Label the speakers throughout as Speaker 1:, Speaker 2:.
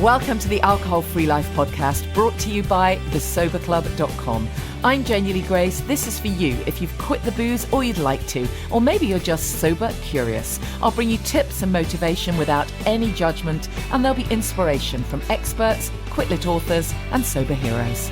Speaker 1: Welcome to the Alcohol Free Life podcast, brought to you by thesoberclub.com. I'm Genuinely Grace. This is for you if you've quit the booze or you'd like to, or maybe you're just sober curious. I'll bring you tips and motivation without any judgment, and there'll be inspiration from experts, quit-lit authors, and sober heroes.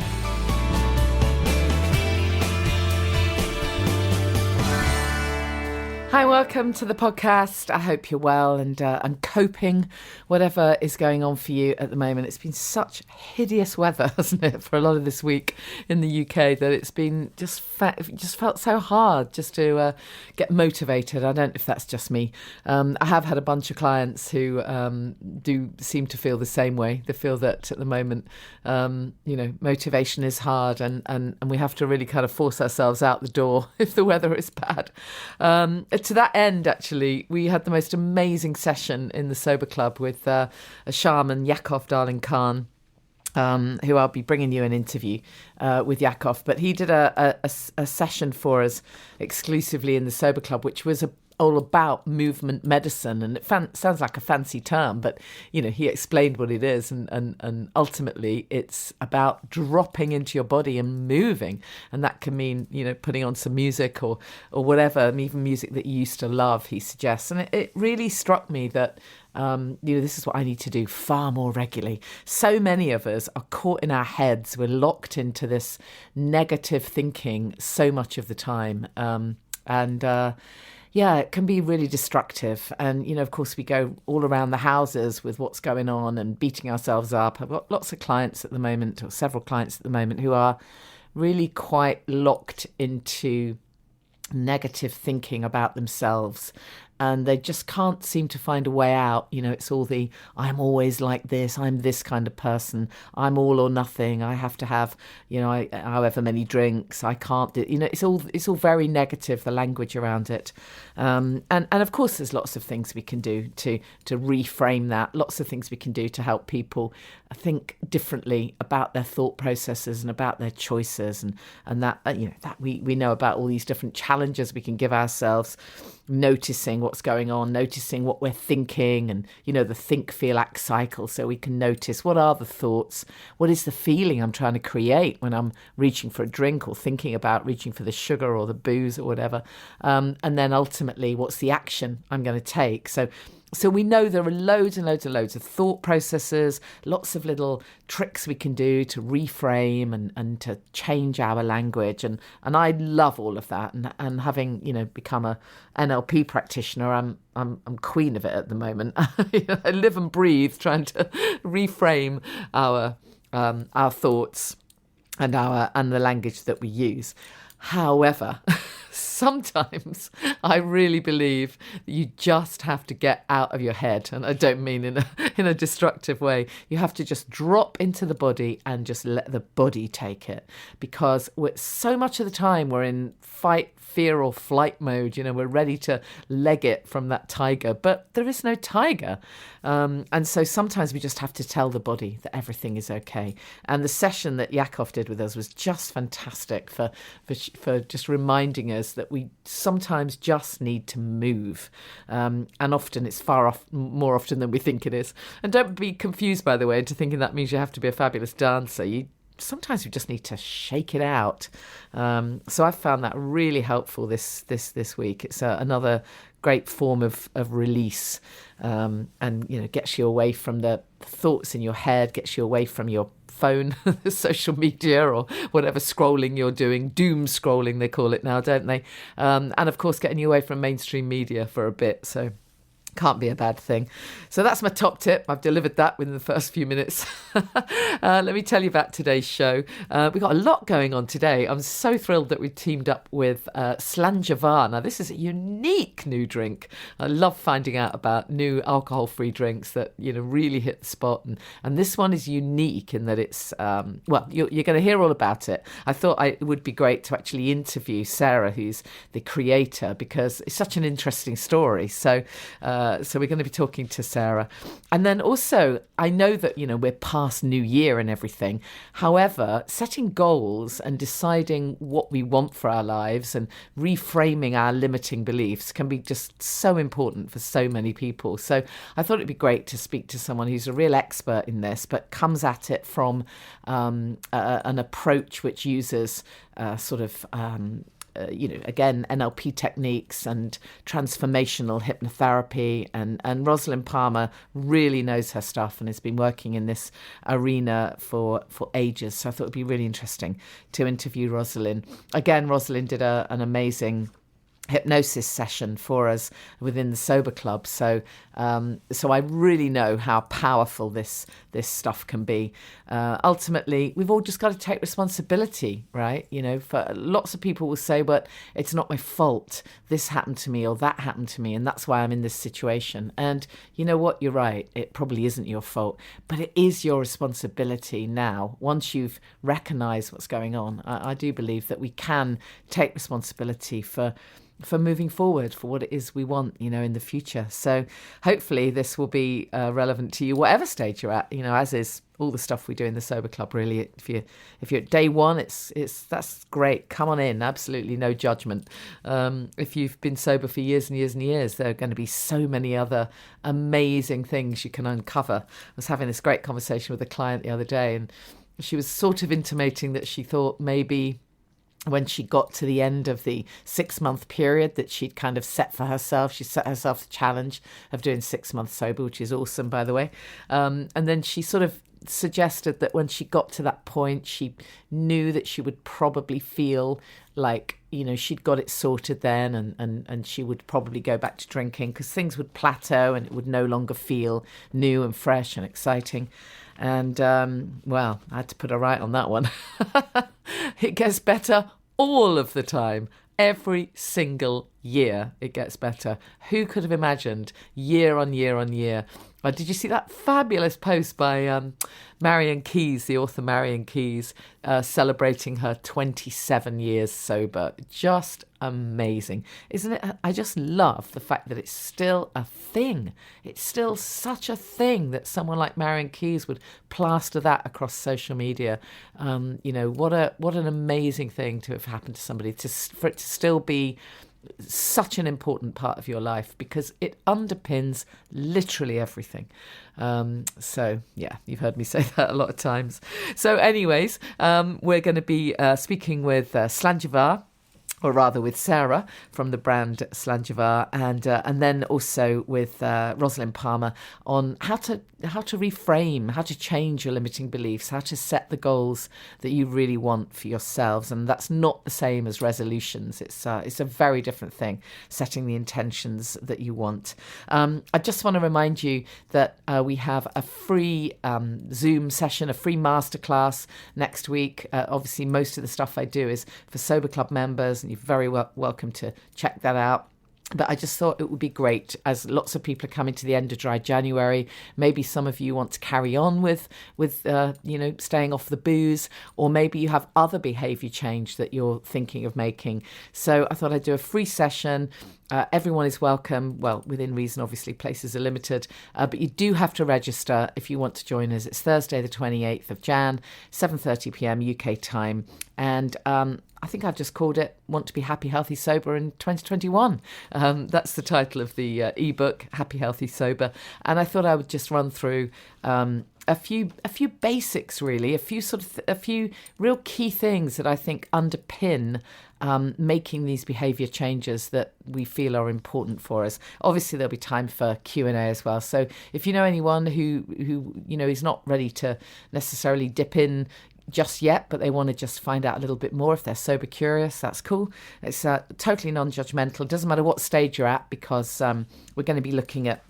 Speaker 1: Hi, welcome to the podcast. I hope you're well and coping, whatever is going on for you at the moment. It's been such hideous weather, hasn't it, for a lot of this week in the UK, that it's been just felt so hard just to get motivated. I don't know if that's just me. I have had a bunch of clients who do seem to feel the same way. They feel that at the moment, motivation is hard and we have to really kind of force ourselves out the door if the weather is bad. To that end, actually, we had the most amazing session in the Sober Club with a shaman, Yakov Darling Khan, who I'll be bringing you an interview with Yakov. But he did a session for us exclusively in the Sober Club, which was all about movement medicine, and it sounds like a fancy term, but he explained what it is, and ultimately it's about dropping into your body and moving, and that can mean putting on some music or whatever, and even music that you used to love, he suggests. And it really struck me that this is what I need to do far more regularly. So many of us are caught in our heads. We're locked into this negative thinking so much of the time, it can be really destructive. And, of course, we go all around the houses with what's going on and beating ourselves up. I've got lots of clients at the moment, or several clients at the moment, who are really quite locked into negative thinking about themselves. And they just can't seem to find a way out. It's all the, I'm always like this, I'm this kind of person, I'm all or nothing, I have to have, however many drinks, I can't do, it's all very negative, the language around it. And of course, there's lots of things we can do to reframe that, lots of things we can do to help people think differently about their thought processes and about their choices. And that, that we know about all these different challenges we can give ourselves, noticing what's going on, noticing what we're thinking, and the think, feel, act cycle, so we can notice what are the thoughts, what is the feeling I'm trying to create when I'm reaching for a drink or thinking about reaching for the sugar or the booze or whatever, and then ultimately what's the action I'm going to take. So we know there are loads and loads and loads of thought processes, lots of little tricks we can do to reframe and to change our language. And I love all of that. And having, become a NLP practitioner, I'm queen of it at the moment. I live and breathe trying to reframe our thoughts and the language that we use. However, sometimes I really believe that you just have to get out of your head, and I don't mean in a destructive way. You have to just drop into the body and just let the body take it, because so much of the time we're in fight, fear or flight mode. We're ready to leg it from that tiger, but there is no tiger. And so sometimes we just have to tell the body that everything is okay. And the session that Yakov did with us was just fantastic for just reminding us that we sometimes just need to move. And often it's more often than we think it is. And don't be confused, by the way, into thinking that means you have to be a fabulous dancer. Sometimes we just need to shake it out. So I found that really helpful this week. It's another great form of release, and gets you away from the thoughts in your head, gets you away from your phone, social media, or whatever scrolling you're doing. Doom scrolling, they call it now, don't they? And of course, getting you away from mainstream media for a bit. So can't be a bad thing. So that's my top tip. I've delivered that within the first few minutes. Let me tell you about today's show. We've got a lot going on today. I'm so thrilled that we've teamed up with Slangevar. Now, this is a unique new drink. I love finding out about new alcohol-free drinks that, really hit the spot. And this one is unique in that it's, you're going to hear all about it. I thought it would be great to actually interview Sarah, who's the creator, because it's such an interesting story. So So we're going to be talking to Sarah. And then also, I know that, we're past New Year and everything. However, setting goals and deciding what we want for our lives and reframing our limiting beliefs can be just so important for so many people. So I thought it'd be great to speak to someone who's a real expert in this, but comes at it from an approach which uses again, NLP techniques and transformational hypnotherapy. And Rosalyn Palmer really knows her stuff and has been working in this arena for ages. So I thought it'd be really interesting to interview Rosalyn. Again, Rosalyn did an amazing hypnosis session for us within the Sober Club. So I really know how powerful this stuff can be. Ultimately, we've all just got to take responsibility, right? For lots of people will say, but it's not my fault. This happened to me or that happened to me, and that's why I'm in this situation. And you know what? You're right. It probably isn't your fault, but it is your responsibility now. Once you've recognized what's going on, I do believe that we can take responsibility for moving forward, for what it is we want, in the future. So hopefully this will be relevant to you, whatever stage you're at, as is all the stuff we do in the Sober Club, really. If you're at day one, that's great. Come on in, absolutely no judgment. If you've been sober for years and years and years, there are going to be so many other amazing things you can uncover. I was having this great conversation with a client the other day, and she was sort of intimating that she thought maybe when she got to the end of the 6-month period that she'd kind of set for herself, she set herself the challenge of doing 6 months sober, which is awesome, by the way. And then she sort of suggested that when she got to that point, she knew that she would probably feel like, she'd got it sorted then, and she would probably go back to drinking because things would plateau and it would no longer feel new and fresh and exciting. And, I had to put her right on that one. It gets better all of the time. Every single year it gets better. Who could have imagined year on year on year? Did you see that fabulous post by Marian Keyes, the author Marian Keyes, celebrating her 27 years sober? Just amazing, isn't it? I just love the fact that it's still a thing. It's still such a thing that someone like Marian Keyes would plaster that across social media. What an amazing thing to have happened to somebody, for it to still be such an important part of your life, because it underpins literally everything. So yeah, you've heard me say that a lot of times. So anyways, we're going to be speaking with Slangevar, or rather with Sarah from the brand Slangevar, and then also with Rosalyn Palmer on how to reframe, how to change your limiting beliefs, how to set the goals that you really want for yourselves. And that's not the same as resolutions. It's a very different thing, setting the intentions that you want. I just want to remind you that we have a free Zoom session, a free masterclass next week. Obviously, most of the stuff I do is for Sober Club members, and you're very welcome to check that out. But I just thought it would be great, as lots of people are coming to the end of dry January. Maybe some of you want to carry on with staying off the booze, or maybe you have other behaviour change that you're thinking of making. So I thought I'd do a free session. Everyone is welcome. Well, within reason, obviously, places are limited. But you do have to register if you want to join us. It's Thursday, the 28th of Jan, 7:30 p.m. UK time. And I think I've just called it Want to Be Happy, Healthy, Sober in 2021. That's the title of the ebook, Happy, Healthy, Sober. And I thought I would just run through a few basics, really, a few real key things that I think underpin making these behaviour changes that we feel are important for us. Obviously, there'll be time for Q&A as well. So if you know anyone who is not ready to necessarily dip in just yet, but they want to just find out a little bit more, if they're sober curious, that's cool. It's totally non-judgmental. It doesn't matter what stage you're at, because we're going to be looking at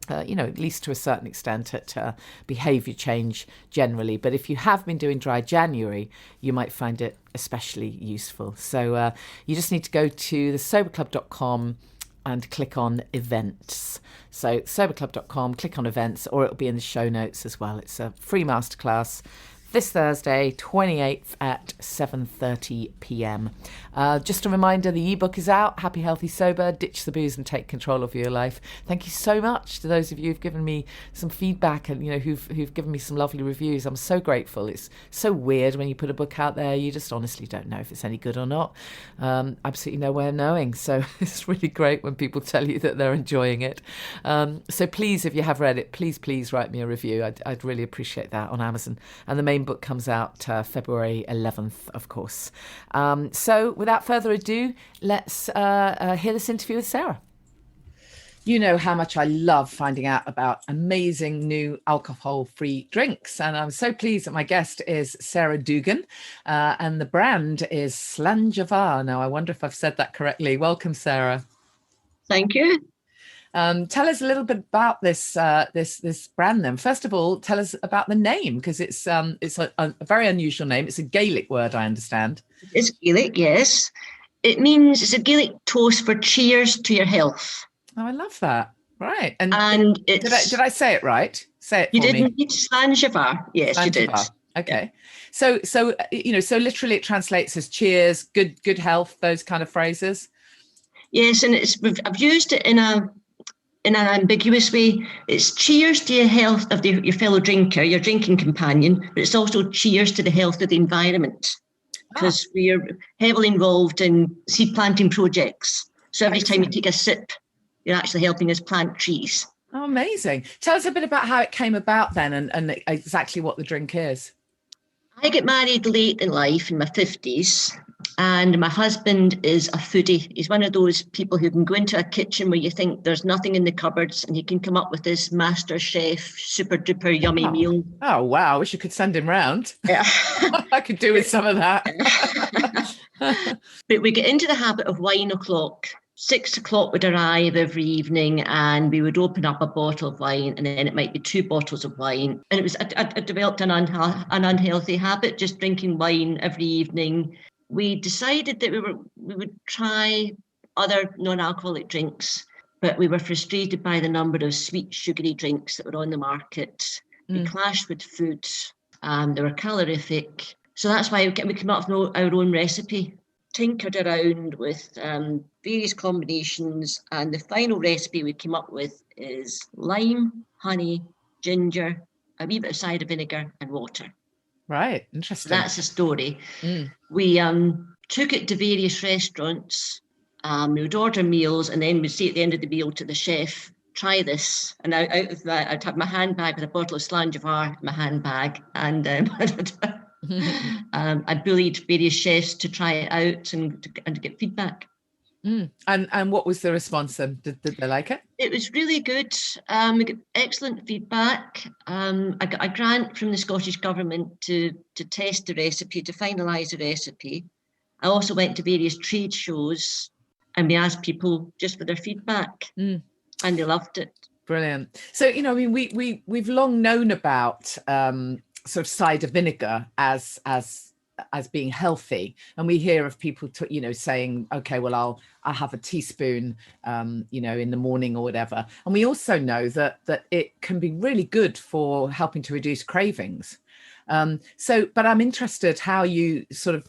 Speaker 1: at least to a certain extent at behaviour change generally. But if you have been doing dry January, you might find it especially useful. So you just need to go to thesoberclub.com and click on events. So soberclub.com, click on events, or it'll be in the show notes as well. It's a free masterclass this Thursday, 28th at 7:30 p.m. Just a reminder, the ebook is out, Happy, Healthy, Sober, Ditch the Booze and Take Control of Your Life. Thank you so much to those of you who've given me some feedback and, who've given me some lovely reviews. I'm so grateful. It's so weird when you put a book out there, you just honestly don't know if it's any good or not. Absolutely no way of knowing. So it's really great when people tell you that they're enjoying it. So please, if you have read it, please write me a review. I'd really appreciate that on Amazon. And the main book comes out February 11th, of course. So without further ado, let's hear this interview with Sarah. You know how much I love finding out about amazing new alcohol-free drinks. And I'm so pleased that my guest is Sarah Dougan, and the brand is Slangevar. Now, I wonder if I've said that correctly. Welcome, Sarah.
Speaker 2: Thank you.
Speaker 1: Tell us a little bit about this brand then. First of all, tell us about the name, because it's a very unusual name. It's a Gaelic word, I understand.
Speaker 2: It's Gaelic, yes. It means, it's a Gaelic toast for cheers to your health.
Speaker 1: Oh, I love that. Right. And
Speaker 2: did
Speaker 1: I say it right? Say it for me.
Speaker 2: You didn't need Slangevar. Yes, Slangevar. You did.
Speaker 1: Okay. So so literally it translates as cheers, good health, those kind of phrases.
Speaker 2: Yes, and I've used it in an ambiguous way. It's cheers to your health of your fellow drinker, your drinking companion, but it's also cheers to the health of the environment, because we are heavily involved in seed planting projects. So every time you take a sip, you're actually helping us plant trees.
Speaker 1: Oh, amazing. Tell us a bit about how it came about then, and exactly what the drink is.
Speaker 2: I got married late in life, in my 50s, and my husband is a foodie. He's one of those people who can go into a kitchen where you think there's nothing in the cupboards, and he can come up with this master chef, super duper yummy meal.
Speaker 1: Oh, wow. I wish you could send him round.
Speaker 2: Yeah.
Speaker 1: I could do with some of that.
Speaker 2: But we get into the habit of wine o'clock. 6 o'clock would arrive every evening, and we would open up a bottle of wine, and then it might be 2 bottles of wine. And it was I developed an unhealthy habit, just drinking wine every evening. We decided that we would try other non-alcoholic drinks, but we were frustrated by the number of sweet, sugary drinks that were on the market. We clashed with food. They were calorific. So that's why we came up with our own recipe. Tinkered around with various combinations, and the final recipe we came up with is lime, honey, ginger, a wee bit of cider vinegar and water.
Speaker 1: Right, interesting.
Speaker 2: So that's the story. We took it to various restaurants. We would order meals, and then we'd say at the end of the meal to the chef, try this. And out of that, I'd have my handbag with a bottle of Slangevar in my handbag, and I bullied various chefs to try it out and to get feedback.
Speaker 1: And what was the response then? Did they like it?
Speaker 2: It was really good. We got excellent feedback. I got a grant from the Scottish Government to test the recipe, to finalise the recipe. I also went to various trade shows, and we asked people just for their feedback, and they loved it.
Speaker 1: Brilliant. So, we've long known about sort of cider vinegar as being healthy, and we hear of people saying, okay, well, I'll have a teaspoon in the morning or whatever. And we also know that it can be really good for helping to reduce cravings. But I'm interested how you sort of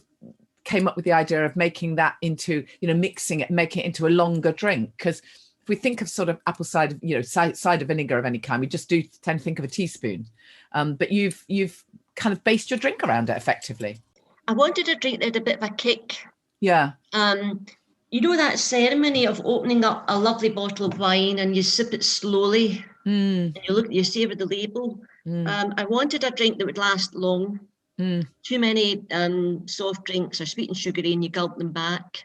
Speaker 1: came up with the idea of making that into, mixing it, making it into a longer drink, because if we think of sort of apple cider, cider vinegar of any kind, we just do tend to think of a teaspoon. But you've kind of based your drink around it effectively.
Speaker 2: I wanted a drink that had a bit of a kick.
Speaker 1: Yeah.
Speaker 2: That ceremony of opening up a lovely bottle of wine and you sip it slowly, and you savor the label. I wanted a drink that would last long. Too many soft drinks are sweet and sugary, and you gulp them back.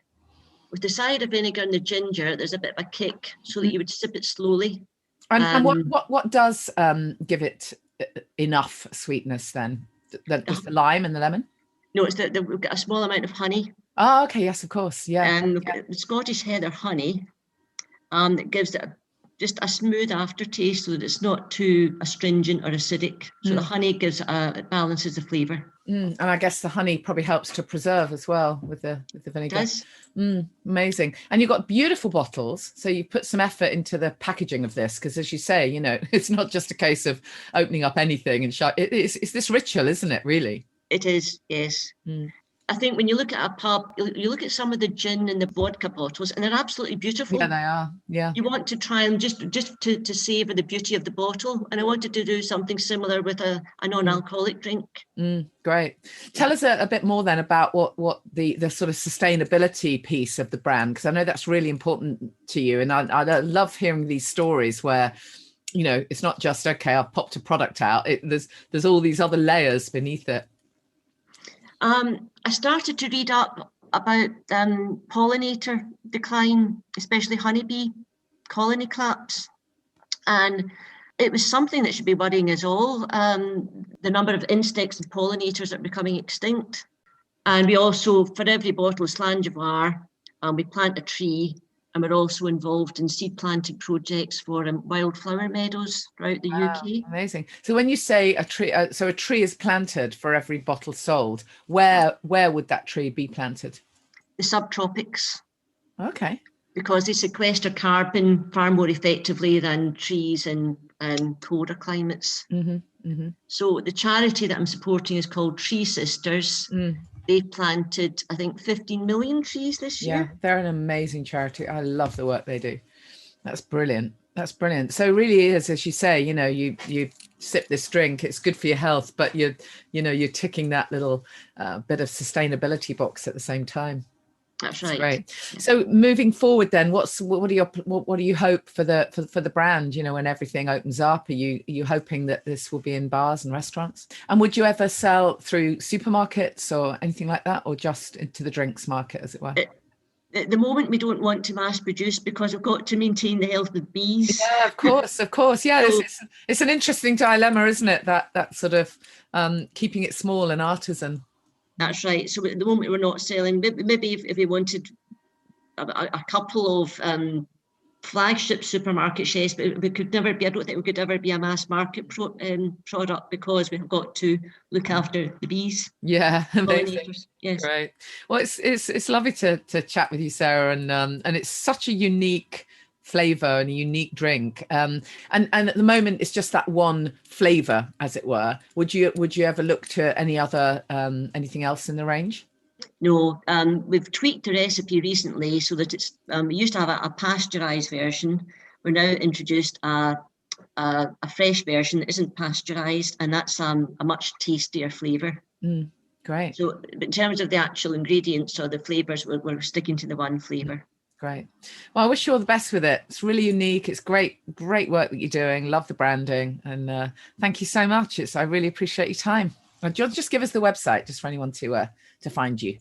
Speaker 2: With the cider vinegar and the ginger, there's a bit of a kick, so that you would sip it slowly.
Speaker 1: And what does give it enough sweetness then? Just the lime and the lemon?
Speaker 2: No, it's we've got a small amount of honey.
Speaker 1: Oh, okay, yes, of course, yeah.
Speaker 2: And we've got the Scottish heather honey, that gives it just a smooth aftertaste so that it's not too astringent or acidic. So the honey it balances the flavour.
Speaker 1: And I guess the honey probably helps to preserve as well with the vinegar.
Speaker 2: It does.
Speaker 1: Amazing. And you've got beautiful bottles. So you put some effort into the packaging of this, because as you say, you know, it's not just a case of opening up anything and it's this ritual, isn't it, really?
Speaker 2: It is, yes. I think when you look at a pub, you look at some of the gin and the vodka bottles, and they're absolutely beautiful.
Speaker 1: Yeah, they are. Yeah.
Speaker 2: You want to try and just to savor the beauty of the bottle. And I wanted to do something similar with a non-alcoholic drink.
Speaker 1: Great. Tell us a bit more then about what the sort of sustainability piece of the brand, because I know that's really important to you. And I love hearing these stories where, you know, it's not just, okay, I've popped a product out. There's all these other layers beneath it.
Speaker 2: I started to read up about pollinator decline, especially honeybee colony collapse. And it was something that should be worrying us all, the number of insects and pollinators that are becoming extinct. And we also, for every bottle of Slangevar, we plant a tree, and we're also involved in seed planting projects for wildflower meadows throughout the UK.
Speaker 1: Amazing. So when you say a tree, so a tree is planted for every bottle sold, where would that tree be planted?
Speaker 2: The subtropics.
Speaker 1: Okay.
Speaker 2: Because they sequester carbon far more effectively than trees in colder climates. So the charity that I'm supporting is called Tree Sisters. They've planted, I think, 15 million trees this year.
Speaker 1: Yeah, they're an amazing charity. I love the work they do. That's brilliant. That's brilliant. So it really is, as you say, you know, you sip this drink, it's good for your health, but you're ticking that little bit of sustainability box at the same time.
Speaker 2: That's right.
Speaker 1: Great. So moving forward, then, what do you hope for the brand? You know, when everything opens up, are you hoping that this will be in bars and restaurants? And would you ever sell through supermarkets or anything like that, or just into the drinks market, as it were?
Speaker 2: At the moment, we don't want to mass produce because we've got to maintain the health of bees.
Speaker 1: Yeah, of course. Yeah, so, it's an interesting dilemma, isn't it? That sort of keeping it small and artisan.
Speaker 2: That's right. So at the moment, we're not selling. Maybe if we wanted a couple of flagship supermarkets, yes, but we could never be. I don't think we could ever be a mass market product because we've got to look after the bees.
Speaker 1: Yeah, amazing.
Speaker 2: Yes.
Speaker 1: Right. Well, it's lovely to chat with you, Sarah, and it's such a unique flavor and a unique drink, and at the moment it's just that one flavor, as it were. Would you ever look to any other anything else in the range?
Speaker 2: No, we've tweaked the recipe recently so that it's we used to have a pasteurized version. We're now introduced a fresh version that isn't pasteurized, and that's a much tastier flavor.
Speaker 1: Great.
Speaker 2: So in terms of the actual ingredients or the flavors, we're sticking to the one flavor.
Speaker 1: Great. Well, I wish you all the best with it. It's really unique. It's great work that you're doing. Love the branding, and thank you so much. I really appreciate your time. Just give us the website, just for anyone to find you.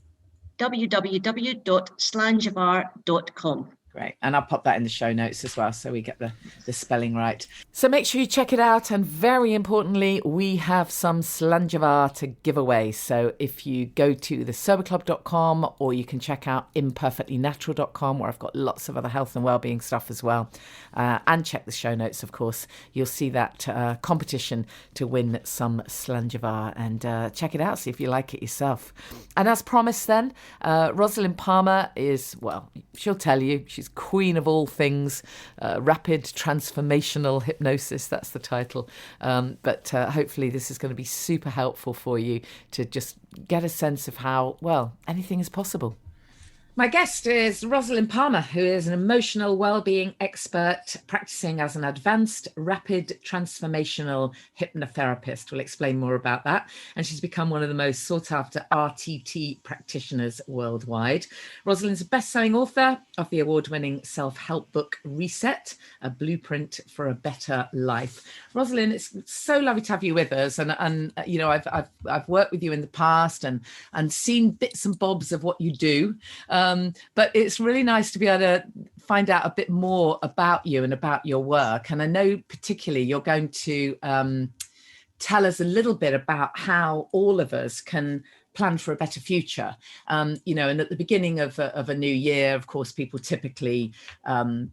Speaker 2: www.slangevar.com.
Speaker 1: Great. And I'll pop that in the show notes as well, so we get the spelling right. So make sure you check it out. And very importantly, we have some Slangevar to give away. So if you go to thesoberclub.com, or you can check out imperfectlynatural.com, where I've got lots of other health and wellbeing stuff as well. And check the show notes, of course. You'll see that competition to win some Slangevar, and check it out, see if you like it yourself. And as promised then, Rosalyn Palmer is, well, she'll tell you, she's queen of all things rapid transformational hypnosis. That's the title. But hopefully this is going to be super helpful for you to just get a sense of how, well, anything is possible. My guest is Rosalyn Palmer, who is an emotional well-being expert practicing as an advanced rapid transformational hypnotherapist. We'll explain more about that. And she's become one of the most sought-after RTT practitioners worldwide. Rosalyn's a best-selling author of the award-winning self-help book Reset, a blueprint for a better life. Rosalyn, it's so lovely to have you with us. And you know, I've worked with you in the past and seen bits and bobs of what you do. But it's really nice to be able to find out a bit more about you and about your work. And I know particularly you're going to tell us a little bit about how all of us can plan for a better future. You know, and at the beginning of a new year, of course, people typically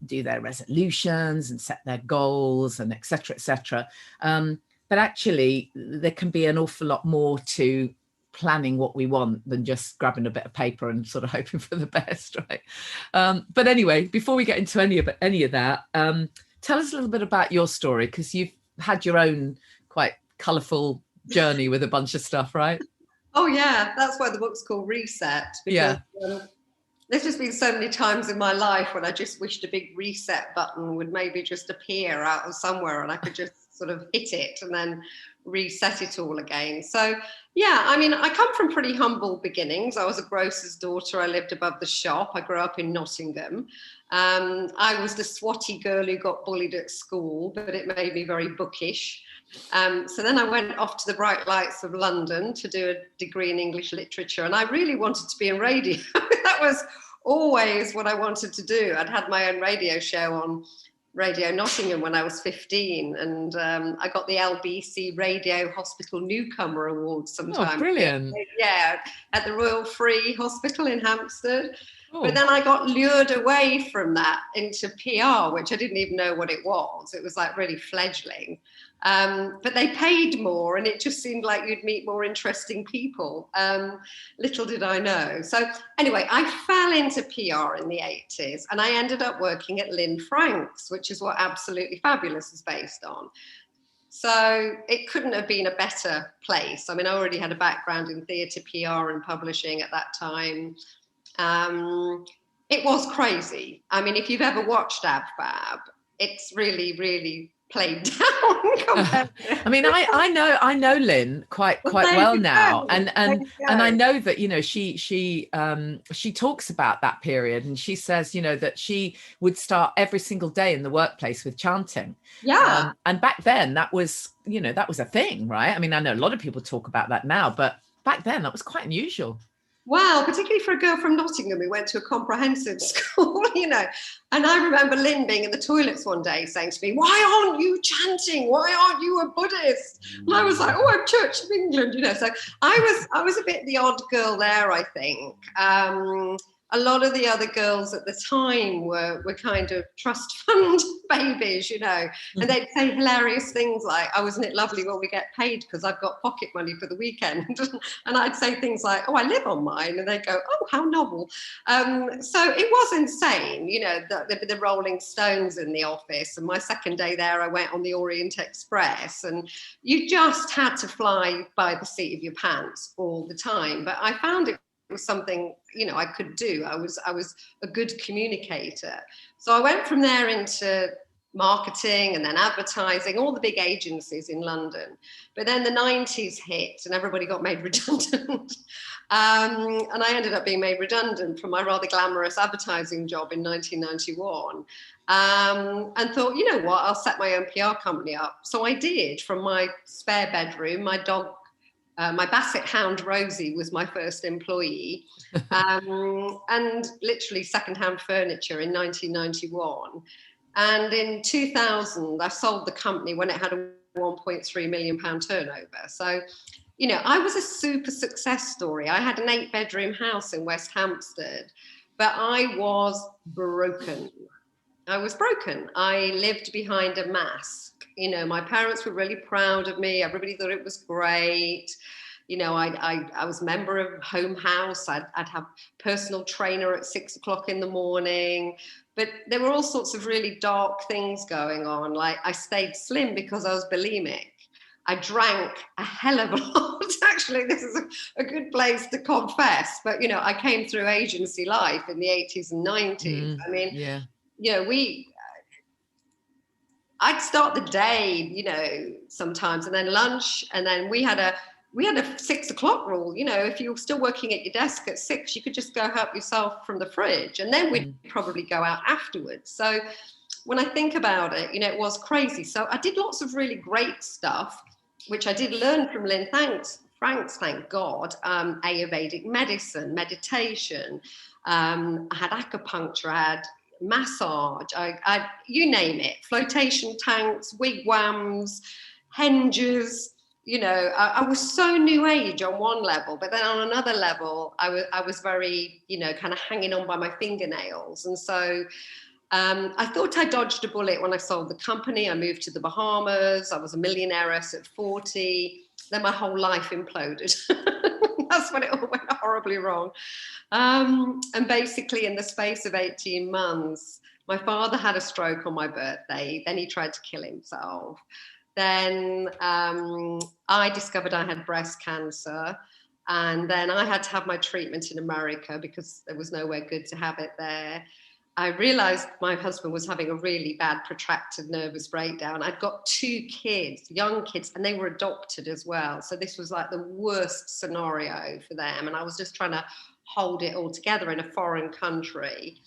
Speaker 1: do their resolutions and set their goals and et cetera, et cetera. But actually, there can be an awful lot more to planning what we want than just grabbing a bit of paper and sort of hoping for the best, right? But anyway, before we get into any of that, tell us a little bit about your story, because you've had your own quite colourful journey with a bunch of stuff, right?
Speaker 3: Oh yeah, that's why the book's called Reset, because there's just been so many times in my life when I just wished a big reset button would maybe just appear out of somewhere and I could just sort of hit it and then reset it all again. So yeah, I mean, I come from pretty humble beginnings. I was a grocer's daughter. I lived above the shop. I grew up in Nottingham. I was the swotty girl who got bullied at school, but it made me very bookish. So then I went off to the bright lights of London to do a degree in English literature, and I really wanted to be in radio. That was always what I wanted to do. I'd had my own radio show on Radio Nottingham when I was 15, and I got the LBC Radio Hospital Newcomer Award sometime.
Speaker 1: Oh, brilliant.
Speaker 3: Yeah, at the Royal Free Hospital in Hampstead. Oh. But then I got lured away from that into PR, which I didn't even know what it was. It was like really fledgling. But they paid more, and it just seemed like you'd meet more interesting people. Little did I know. So anyway, I fell into PR in the 80s, and I ended up working at Lynn Frank's, which is what Absolutely Fabulous is based on. So it couldn't have been a better place. I mean, I already had a background in theatre, PR and publishing at that time. It was crazy. I mean, if you've ever watched Ab Fab, it's really, really played down.
Speaker 1: I mean, I know Lynn quite well now, and I know that, you know, she talks about that period, and she says, you know, that she would start every single day in the workplace with chanting.
Speaker 3: Yeah.
Speaker 1: And back then that was, you know, that was a thing, right? I mean, I know a lot of people talk about that now, but back then that was quite unusual.
Speaker 3: Well, particularly for a girl from Nottingham who went to a comprehensive school, you know. And I remember Lynn being in the toilets one day saying to me, "Why aren't you chanting? Why aren't you a Buddhist?" And I was like, "Oh, I'm Church of England," you know. So I was a bit the odd girl there, I think. A lot of the other girls at the time were kind of trust fund babies, you know, and they'd say hilarious things like, "Oh, isn't it lovely when we get paid because I've got pocket money for the weekend?" And I'd say things like, "Oh, I live on mine." And they'd go, "Oh, how novel." So it was insane, you know, the Rolling Stones in the office. And my second day there, I went on the Orient Express, and you just had to fly by the seat of your pants all the time. But I found it was something, you know, I could do. I was a good communicator. So I went from there into marketing and then advertising, all the big agencies in London. But then the 90s hit and everybody got made redundant. And I ended up being made redundant from my rather glamorous advertising job in 1991. And thought, you know what, I'll set my own PR company up. So I did, from my spare bedroom. My dog, my Basset hound Rosie was my first employee, and literally secondhand furniture in 1991. And in 2000, I sold the company when it had a £1.3 million turnover. So, you know, I was a super success story. I had an 8-bedroom house in West Hampstead, but I was broken. I lived behind a mask. You know, my parents were really proud of me. Everybody thought it was great. You know, I was a member of Home House. I'd have personal trainer at 6 o'clock in the morning. But there were all sorts of really dark things going on. Like, I stayed slim because I was bulimic. I drank a hell of a lot. Actually, this is a good place to confess. But, you know, I came through agency life in the 80s and 90s. I mean,
Speaker 1: yeah.
Speaker 3: You know, I'd start the day, you know, sometimes, and then lunch, and then we had a 6 o'clock rule. You know, if you were still working at your desk at 6, you could just go help yourself from the fridge, and then we'd probably go out afterwards. So when I think about it, you know, it was crazy. So I did lots of really great stuff, which I did learn from Lynn Frank's, thank God. Ayurvedic medicine, meditation. I had acupuncture. I had massage, I you name it, flotation tanks, wigwams, henges, I was so new age on one level, but then on another level, I was very, kind of hanging on by my fingernails. And so I thought I dodged a bullet when I sold the company. I moved to the Bahamas. I was a millionairess at 40. Then my whole life imploded. That's when it all went horribly wrong. And basically in the space of 18 months, my father had a stroke on my birthday. Then he tried to kill himself. Then I discovered I had breast cancer. And then I had to have my treatment in America because there was nowhere good to have it there. I realized my husband was having a really bad protracted nervous breakdown. I'd got 2 kids, young kids, and they were adopted as well. So this was like the worst scenario for them. And I was just trying to hold it all together in a foreign country.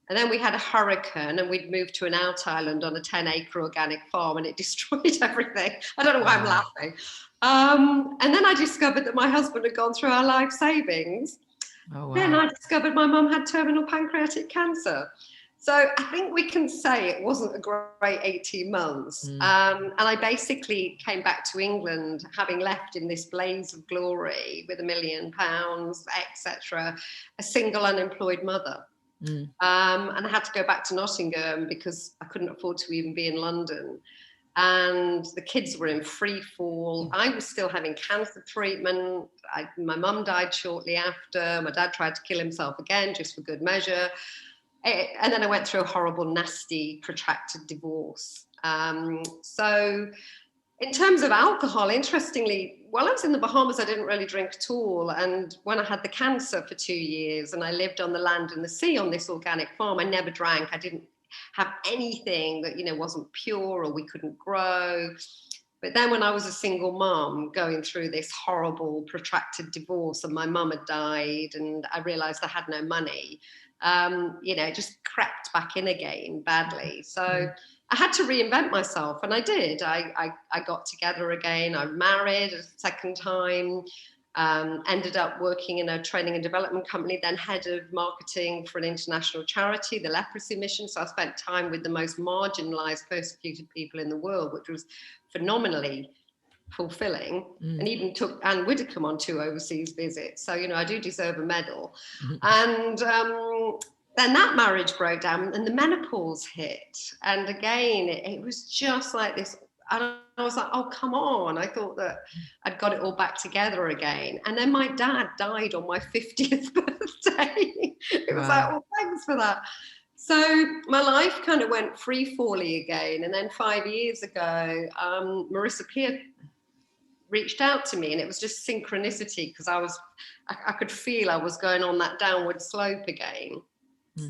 Speaker 3: And then we had a hurricane and we'd moved to an out island on a 10-acre organic farm and it destroyed everything. I don't know why I'm laughing. And then I discovered that my husband had gone through our life savings. Oh, wow. Then I discovered my mum had terminal pancreatic cancer. So I think we can say it wasn't a great 18 months. And I basically came back to England, having left in this blaze of glory with £1 million, etc., a single unemployed mother. And I had to go back to Nottingham because I couldn't afford to even be in London. And the kids were in free fall. I was still having cancer treatment. My mum died shortly after. My dad tried to kill himself again, just for good measure. And then I went through a horrible, nasty, protracted divorce. So in terms of alcohol, interestingly, while I was in the Bahamas, I didn't really drink at all. And when I had the cancer for 2 years and I lived on the land and the sea on this organic farm, I never drank. I didn't have anything that, wasn't pure or we couldn't grow. But then when I was a single mum going through this horrible protracted divorce and my mum had died and I realized I had no money, it just crept back in again badly. So I had to reinvent myself, and I did. I got together again. I married a second time. Ended up working in a training and development company, then head of marketing for an international charity, the Leprosy Mission. So I spent time with the most marginalized, persecuted people in the world, which was phenomenally fulfilling, and even took Anne Widdecombe on 2 overseas visits. So, I do deserve a medal. And then that marriage broke down and the menopause hit. And again, it was just like this. And I was like, oh, come on. I thought that I'd got it all back together again. And then my dad died on my 50th birthday. It was like, oh, thanks for that. So my life kind of went free-falling again. And then 5 years ago, Marissa Peer reached out to me, and it was just synchronicity because I could feel I was going on that downward slope again.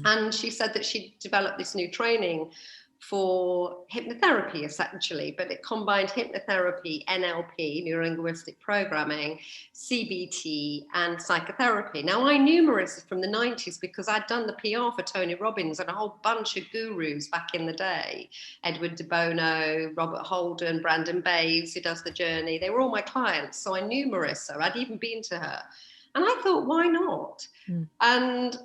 Speaker 3: And she said that she developed this new training for hypnotherapy, essentially, but it combined hypnotherapy, NLP, neuro-linguistic programming, CBT, and psychotherapy. Now, I knew Marissa from the 90s because I'd done the PR for Tony Robbins and a whole bunch of gurus back in the day. Edward de Bono, Robert Holden, Brandon Bays, who does The Journey. They were all my clients, so I knew Marissa. I'd even been to her. And I thought, why not? And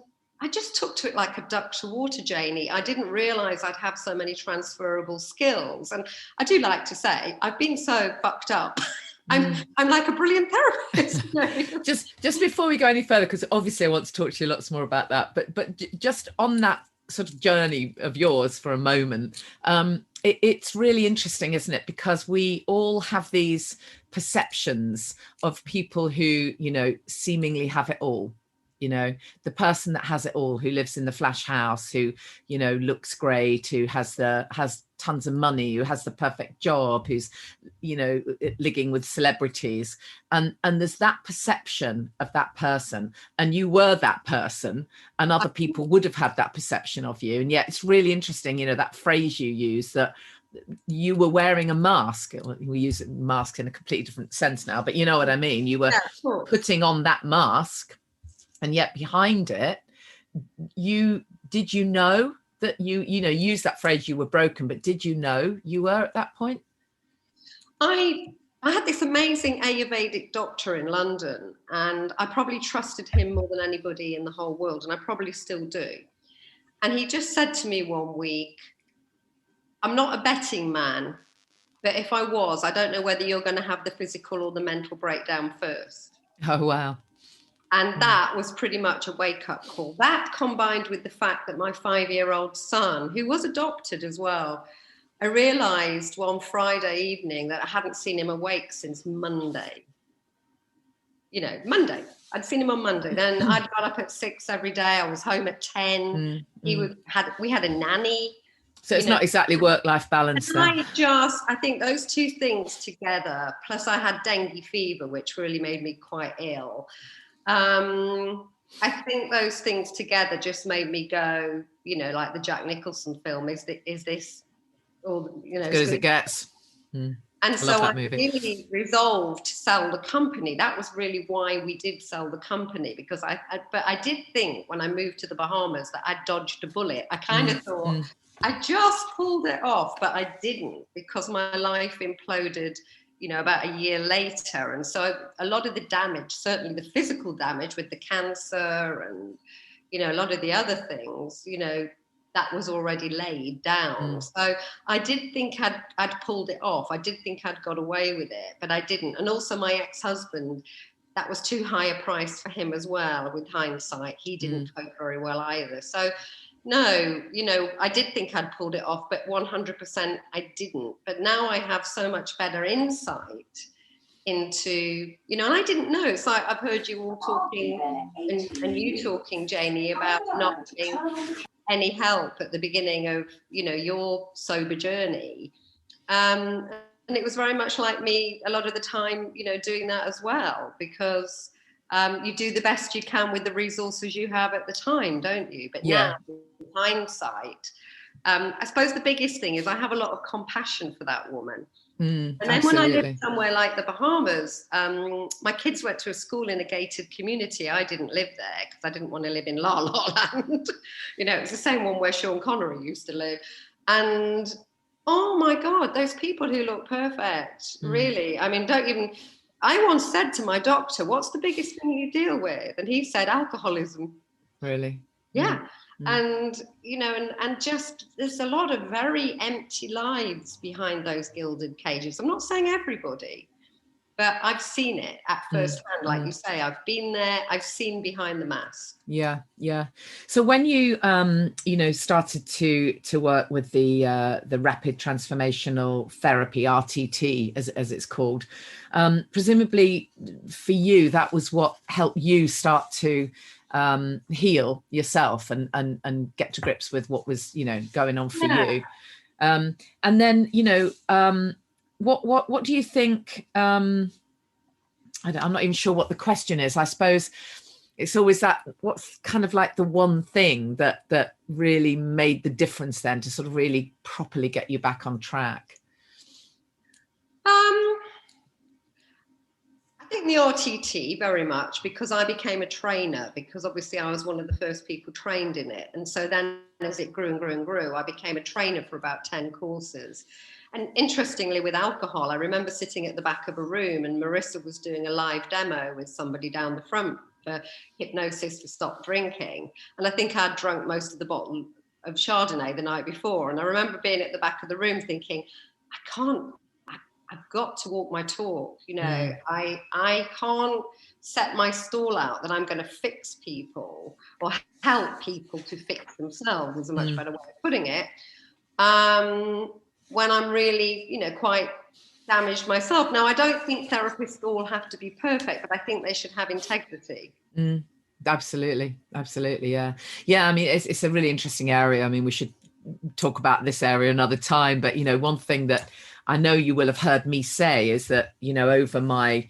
Speaker 3: I just took to it like a duck to water, Janie. I didn't realise I'd have so many transferable skills. And I do like to say, I've been so fucked up. I'm like a brilliant therapist.
Speaker 1: Just before we go any further, because obviously I want to talk to you lots more about that, but just on that sort of journey of yours for a moment, it's really interesting, isn't it? Because we all have these perceptions of people who, seemingly have it all. The person that has it all, who lives in the flash house, who, looks great, who has tons of money, who has the perfect job, who's, ligging with celebrities. And there's that perception of that person. And you were that person, and other people would have had that perception of you. And yet it's really interesting, that phrase you use, that you were wearing a mask. We use mask in a completely different sense now, but you know what I mean? You were putting on that mask. And yet behind it, did you know that you use that phrase, you were broken, but did you know you were at that point?
Speaker 3: I had this amazing Ayurvedic doctor in London, and I probably trusted him more than anybody in the whole world, and I probably still do. And he just said to me one week, I'm not a betting man, But if I was, I don't know whether you're going to have the physical or the mental breakdown first.
Speaker 1: Oh, wow.
Speaker 3: And that was pretty much a wake-up call. That combined with the fact that my 5-year-old son, who was adopted as well, I realised one Friday evening that I hadn't seen him awake since Monday. Monday. I'd seen him on Monday. Then I'd got up at 6 every day. I was home at 10. We had a nanny.
Speaker 1: So it's not exactly work-life balance then.
Speaker 3: I think those two things together, plus I had dengue fever, which really made me quite ill. I think those things together just made me go, like the Jack Nicholson film, is this, or
Speaker 1: as good as it gets.
Speaker 3: And so I really resolved to sell the company. That was really why we did sell the company, because but I did think when I moved to the Bahamas that I dodged a bullet. I kind of thought I just pulled it off, but I didn't, because my life imploded, about a year later. And so a lot of the damage, certainly the physical damage with the cancer and, a lot of the other things, that was already laid down. So I did think I'd pulled it off. I did think I'd got away with it, but I didn't. And also my ex-husband, that was too high a price for him as well. With hindsight, he didn't cope very well either. So no, I did think I'd pulled it off, but 100% I didn't. But now I have so much better insight into, and I didn't know. So I've heard you all talking and you talking, Janie, about not being any help at the beginning of your sober journey, and it was very much like me a lot of the time, doing that as well, because you do the best you can with the resources you have at the time, don't you? But now, in hindsight, I suppose the biggest thing is I have a lot of compassion for that woman. And then
Speaker 1: absolutely.
Speaker 3: When I lived somewhere like the Bahamas, my kids went to a school in a gated community. I didn't live there because I didn't want to live in La La Land. It's the same one where Sean Connery used to live. And oh my God, those people who look perfect, really. I mean, I once said to my doctor, what's the biggest thing you deal with? And he said, alcoholism.
Speaker 1: Really?
Speaker 3: Yeah. And, and just, there's a lot of very empty lives behind those gilded cages. I'm not saying everybody, but I've seen it at first hand. Like you say, I've been there, I've seen behind the mask.
Speaker 1: Yeah. So when you, started to work with the rapid transformational therapy, RTT, as it's called, presumably for you, that was what helped you start to heal yourself and get to grips with what was going on for you, and then what do you think? I'm not even sure what the question is. I suppose it's always that, what's kind of like the one thing that really made the difference then to sort of really properly get you back on track?
Speaker 3: I think the RTT very much, because I became a trainer, because obviously I was one of the first people trained in it. And so then as it grew and grew and grew, I became a trainer for about 10 courses. And interestingly, with alcohol, I remember sitting at the back of a room and Marissa was doing a live demo with somebody down the front for hypnosis to stop drinking. And I think I'd drunk most of the bottle of Chardonnay the night before. And I remember being at the back of the room thinking, I've got to walk my talk, I can't set my stall out that I'm going to fix people or help people to fix themselves, is a much better way of putting it, when I'm really, quite damaged myself. Now, I don't think therapists all have to be perfect, but I think they should have integrity.
Speaker 1: Absolutely, yeah. I mean, it's a really interesting area. I mean, we should talk about this area another time, but one thing that I know you will have heard me say is that, over my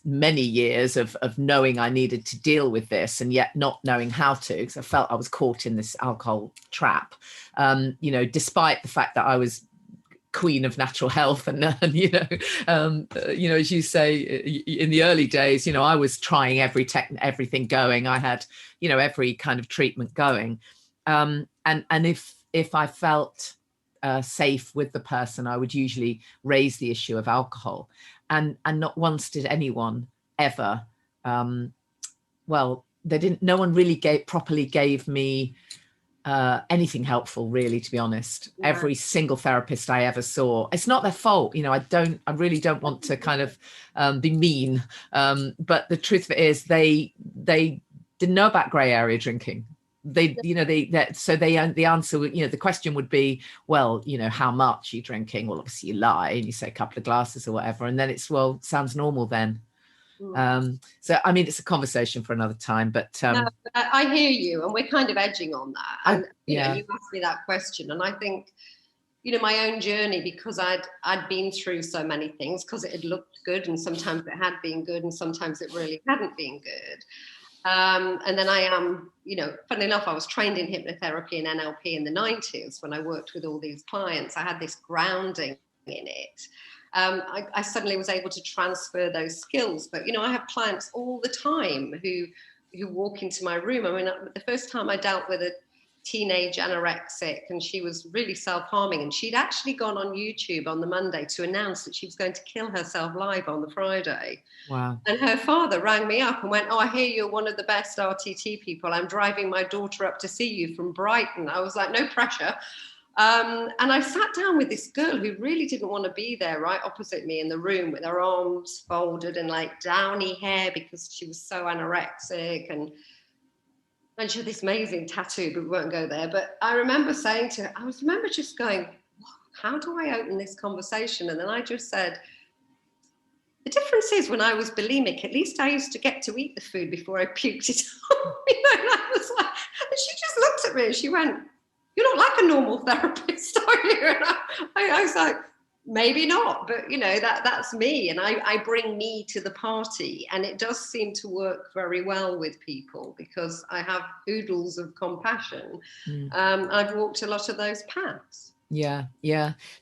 Speaker 1: many years of knowing I needed to deal with this and yet not knowing how to, because I felt I was caught in this alcohol trap, despite the fact that I was queen of natural health and as you say, in the early days, I was trying everything going. I had, every kind of treatment going. And if I felt safe with the person, I would usually raise the issue of alcohol, and not once did anyone ever no one really properly gave me anything helpful, really, to be honest.
Speaker 3: Yeah.
Speaker 1: Every single therapist I ever saw, it's not their fault. I really don't want to kind of be mean. But the truth of it is they didn't know about grey area drinking. The answer, the question would be, well, how much are you drinking? Well, obviously you lie and you say a couple of glasses or whatever. And then it's, well, sounds normal then. So I mean, it's a conversation for another time, but
Speaker 3: no, I hear you, and we're kind of edging on that. And you asked me that question, and I think, my own journey, because I'd been through so many things, because it had looked good, and sometimes it had been good, and sometimes it really hadn't been good. And then I am, funnily enough, I was trained in hypnotherapy and NLP in the 90s when I worked with all these clients. I had this grounding in it. I suddenly was able to transfer those skills. But, I have clients all the time who walk into my room. I mean, the first time I dealt with a teenage anorexic, and she was really self-harming, and she'd actually gone on YouTube on the Monday to announce that she was going to kill herself live on the Friday.
Speaker 1: Wow. And
Speaker 3: her father rang me up and went, "Oh, I hear you're one of the best RTT people. I'm driving my daughter up to see you from Brighton." I was like, no pressure. And I sat down with this girl who really didn't want to be there, right opposite me in the room, with her arms folded and like downy hair because she was so anorexic, and she had this amazing tattoo, but we won't go there. But I remember saying to her, just going, how do I open this conversation? And then I just said, the difference is, when I was bulimic, at least I used to get to eat the food before I puked it up. And I was like, and she just looked at me and she went, "You're not like a normal therapist, are you?" And I was like, maybe not, but that's me, and I bring me to the party, and it does seem to work very well with people because I have oodles of compassion. I've walked a lot of those paths.
Speaker 1: Yeah.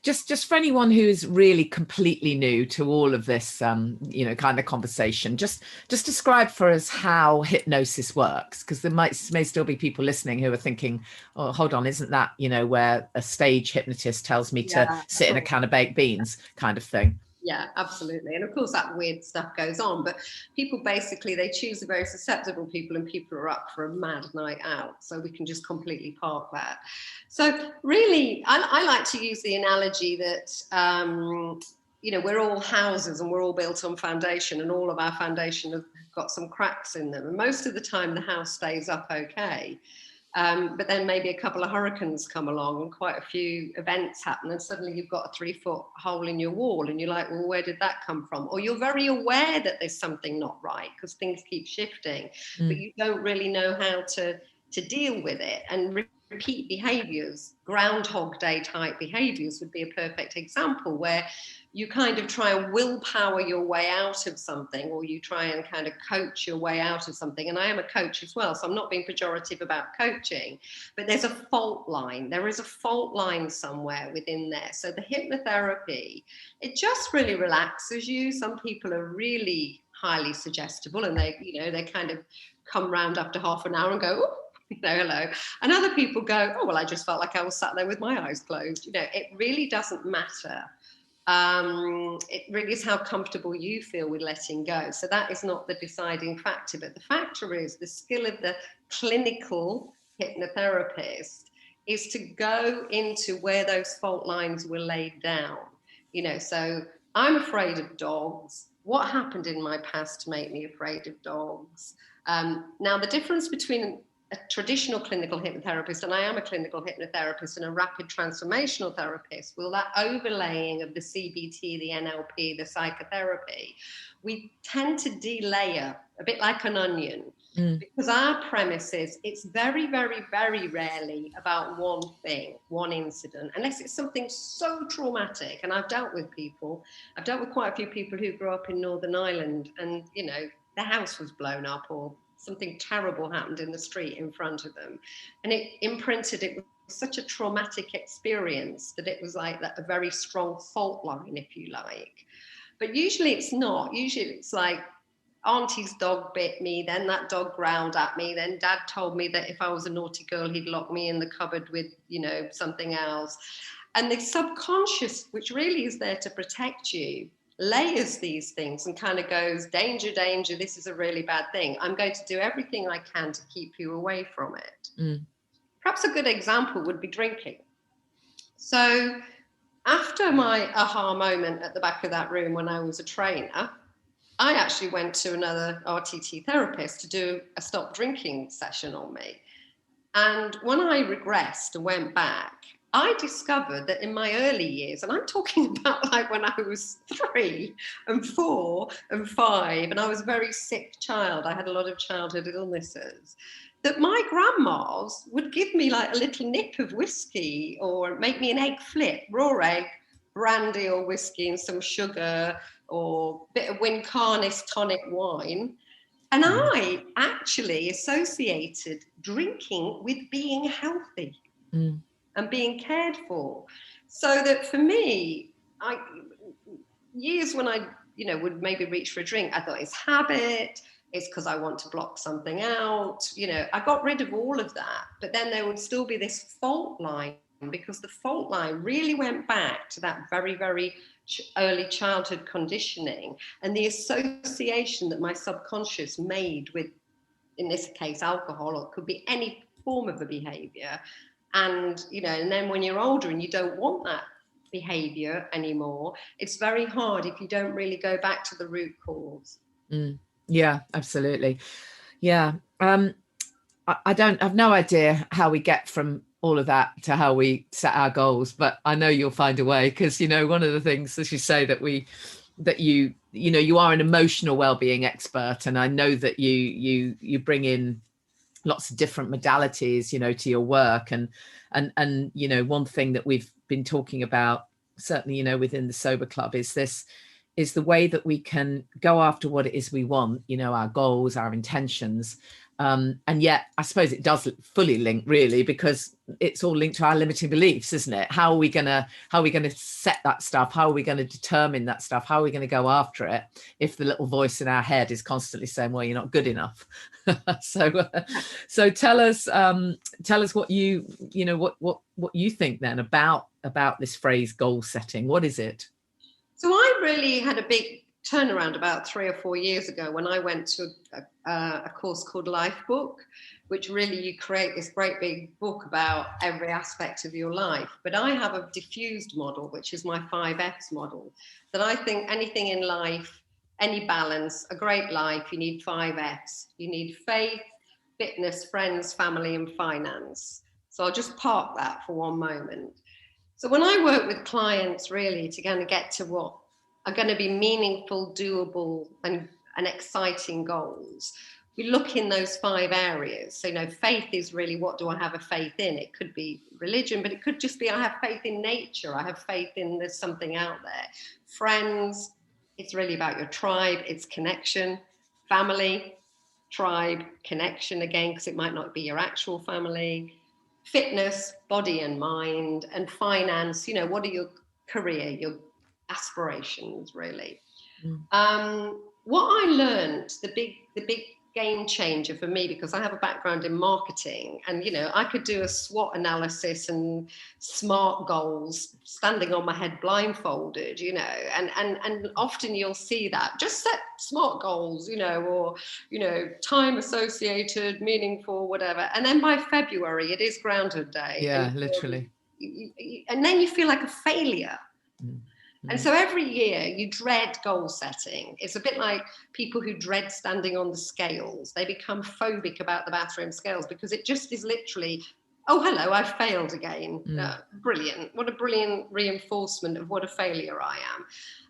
Speaker 1: Just for anyone who is really completely new to all of this, kind of conversation, just describe for us how hypnosis works, because there may still be people listening who are thinking, "Oh, hold on, isn't that, where a stage hypnotist tells me to sit in a can of baked beans," kind of thing?
Speaker 3: Yeah, absolutely. And of course that weird stuff goes on, but people basically, they choose the very susceptible people, and people are up for a mad night out. So we can just completely park that. So really, I like to use the analogy that, we're all houses and we're all built on foundation, and all of our foundation have got some cracks in them. And most of the time the house stays up okay. But then maybe a couple of hurricanes come along and quite a few events happen, and suddenly you've got a 3-foot hole in your wall, and you're like, well, where did that come from? Or you're very aware that there's something not right because things keep shifting, but you don't really know how to deal with it. And repeat behaviors, Groundhog Day type behaviors would be a perfect example, where you kind of try and willpower your way out of something, or you try and kind of coach your way out of something. And I am a coach as well, so I'm not being pejorative about coaching, but there's a fault line. There is a fault line somewhere within there. So the hypnotherapy, it just really relaxes you. Some people are really highly suggestible, and they kind of come round after half an hour and go, "Oh, hello." And other people go, "Oh, well, I just felt like I was sat there with my eyes closed." It really doesn't matter. It really is how comfortable you feel with letting go. So that is not the deciding factor, but the factor is the skill of the clinical hypnotherapist is to go into where those fault lines were laid down. So I'm afraid of dogs. What happened in my past to make me afraid of dogs? Now, the difference between a traditional clinical hypnotherapist, and I am a clinical hypnotherapist, and a rapid transformational therapist, well, that overlaying of the CBT, the NLP, the psychotherapy, we tend to delayer a bit like an onion, because our premise is it's very, very, very rarely about one thing, one incident, unless it's something so traumatic. And I've dealt with quite a few people who grew up in Northern Ireland, and, the house was blown up, or something terrible happened in the street in front of them, and it imprinted. It was such a traumatic experience that it was like a very strong fault line, if you like. But usually it's not. Usually it's like, auntie's dog bit me, then that dog growled at me, then dad told me that if I was a naughty girl he'd lock me in the cupboard with something else. And the subconscious, which really is there to protect you, layers these things and kind of goes, danger, danger, this is a really bad thing. I'm going to do everything I can to keep you away from it. perhaps a good example would be drinking. So after my aha moment at the back of that room when I was a trainer, I actually went to another RTT therapist to do a stop drinking session on me. And when I regressed and went back, I discovered that in my early years, and I'm talking about like when I was 3 and 4 and 5, and I was a very sick child, I had a lot of childhood illnesses, that my grandmas would give me like a little nip of whiskey or make me an egg flip, raw egg, brandy or whiskey and some sugar or a bit of Wincarnis tonic wine. And I actually associated drinking with being healthy and being cared for. So that for me, years when I, would maybe reach for a drink, I thought it's habit, it's because I want to block something out. I got rid of all of that. But then there would still be this fault line, because the fault line really went back to that very, very early childhood conditioning and the association that my subconscious made with, in this case, alcohol, or it could be any form of a behavior. And, and then when you're older and you don't want that behavior anymore, it's very hard if you don't really go back to the root cause.
Speaker 1: Yeah, absolutely. Yeah. I have no idea how we get from all of that to how we set our goals, but I know you'll find a way, because one of the things, as you say, that you are an emotional well-being expert, and I know that you bring in lots of different modalities to your work, and one thing that we've been talking about, certainly within the Sober Club, is the way that we can go after what it is we want, our goals, our intentions. And yet, I suppose it does fully link, really, because it's all linked to our limiting beliefs, isn't it? How are we gonna set that stuff? How are we going to determine that stuff? How are we going to go after it if the little voice in our head is constantly saying, "Well, you're not good enough"? So tell us what what you think then about this phrase goal setting. What is it?
Speaker 3: So I really had a big turnaround about 3 or 4 years ago when I went to a course called Life Book, which really you create this great big book about every aspect of your life. But I have a diffused model, which is my 5Fs model, that I think anything in life, any balance, a great life, you need 5Fs. You need faith, fitness, friends, family, and finance. So I'll just park that for one moment. So when I work with clients, really, to kind of get to what are going to be meaningful, doable, and exciting goals, we look in those 5 areas. So, faith is really, what do I have a faith in? It could be religion, but it could just be, I have faith in nature. I have faith in there's something out there. Friends, it's really about your tribe. It's connection. Family, tribe, connection again, because it might not be your actual family. Fitness, body and mind, and finance, what are your career, your aspirations, really. What I learned, the big game changer for me, because I have a background in marketing, and I could do a SWOT analysis and SMART goals standing on my head blindfolded, and often you'll see that just set SMART goals, or time associated, meaningful, whatever, and then by February it is Groundhog Day.
Speaker 1: Yeah, literally.
Speaker 3: And then you feel like a failure. And so every year you dread goal setting. It's a bit like people who dread standing on the scales. They become phobic about the bathroom scales because it just is literally, oh, hello, I've failed again. Brilliant. What a brilliant reinforcement of what a failure I am.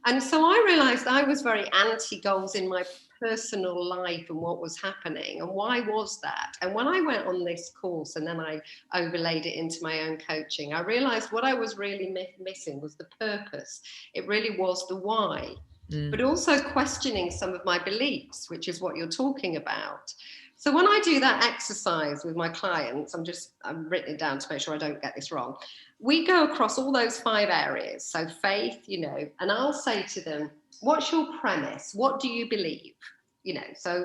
Speaker 3: And so I realized I was very anti-goals in my personal life and what was happening. And why was that? And when I went on this course and then I overlaid it into my own coaching, I realized what I was really missing was the purpose. It really was the why, but also questioning some of my beliefs, which is what you're talking about. So when I do that exercise with my clients, I've written it down to make sure I don't get this wrong. We go across all those 5 areas. So faith, and I'll say to them, what's your premise? What do you believe? So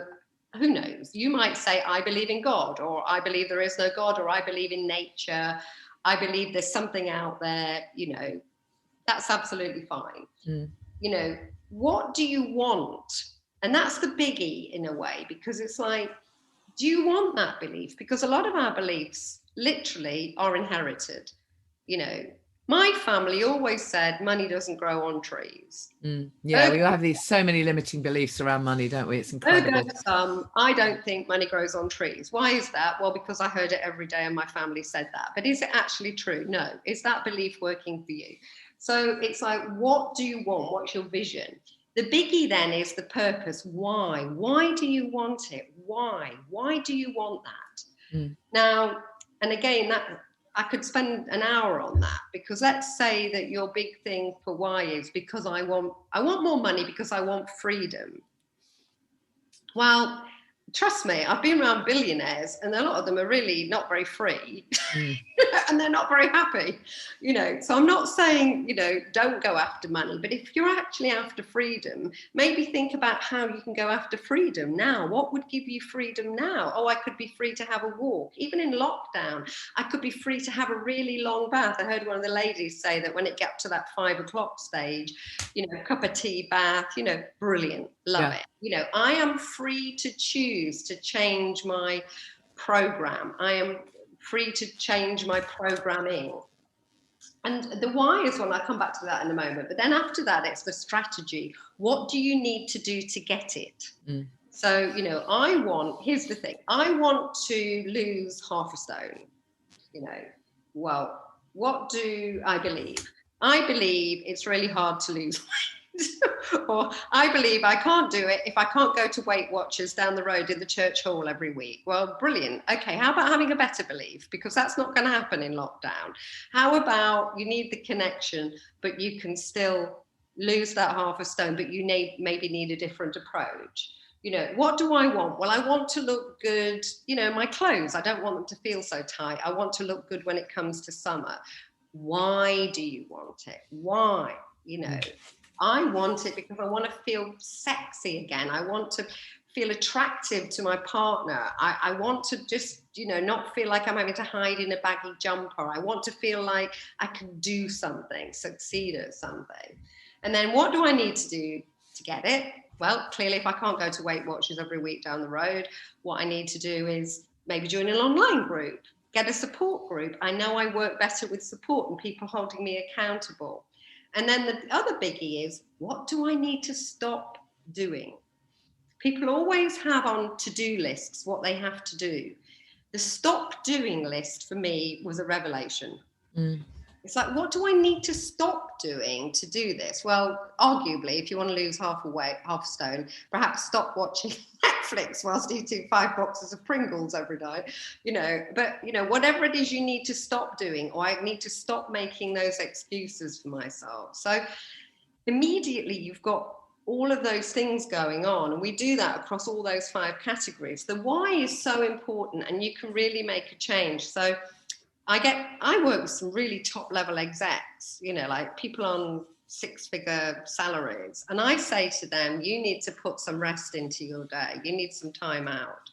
Speaker 3: who knows? You might say, I believe in God, or I believe there is no God, or I believe in nature. I believe there's something out there, that's absolutely fine. What do you want? And that's the biggie in a way, because it's like, do you want that belief? Because a lot of our beliefs literally are inherited. You know, my family always said money doesn't grow on trees.
Speaker 1: Yeah, we have these so many limiting beliefs around money, don't we? It's incredible.
Speaker 3: I don't think money grows on trees. Why is that? Well, because I heard it every day and my family said that. But is it actually true? No. Is that belief working for you? So it's like, what do you want? What's your vision? The biggie then is the purpose. Why? Why do you want it? Why? Why do you want that? Now, and again, that I could spend an hour on that, because let's say that your big thing for why is because I want more money because I want freedom. Well, trust me, I've been around billionaires and a lot of them are really not very free and they're not very happy, you know. So I'm not saying, you know, don't go after money, but if you're actually after freedom, maybe think about how you can go after freedom now. What would give you freedom now? Oh, I could be free to have a walk. Even in lockdown, I could be free to have a really long bath. I heard one of the ladies say that when it got to that 5 o'clock stage, you know, cup of tea, bath, you know, brilliant, love it. You know, I am free to choose to change my program. I am free to change my programming. And the why is one, I'll come back to that in a moment. But then after that, it's the strategy. What do you need to do to get it? So, you know, here's the thing. I want to lose half a stone. You know, well, what do I believe? I believe it's really hard to lose weight. Or I believe I can't do it if I can't go to Weight Watchers down the road in the church hall every week. Well, brilliant. Okay, how about having a better belief? Because that's not going to happen in lockdown. How about you need the connection, but you can still lose that half a stone, but you maybe need a different approach. You know, what do I want? Well, I want to look good. You know, my clothes, I don't want them to feel so tight. I want to look good when it comes to summer. Why do you want it? Why? You know, I want it because I want to feel sexy again. I want to feel attractive to my partner. I want to just, you know, not feel like I'm having to hide in a baggy jumper. I want to feel like I can do something, succeed at something. And then what do I need to do to get it? Well, clearly, if I can't go to Weight Watchers every week down the road, what I need to do is maybe join an online group, get a support group. I know I work better with support and people holding me accountable. And then the other biggie is, what do I need to stop doing? People always have on to-do lists what they have to do. The stop doing list for me was a revelation. It's like, what do I need to stop doing to do this? Well, arguably, if you want to lose half a stone, perhaps stop watching Netflix whilst eating 5 boxes of Pringles every night, you know. But, you know, whatever it is you need to stop doing, or I need to stop making those excuses for myself. So immediately you've got all of those things going on, and we do that across all those 5 categories. The why is so important, and you can really make a change. So I work with some really top level execs, you know, like people on 6-figure salaries. And I say to them, you need to put some rest into your day. You need some time out.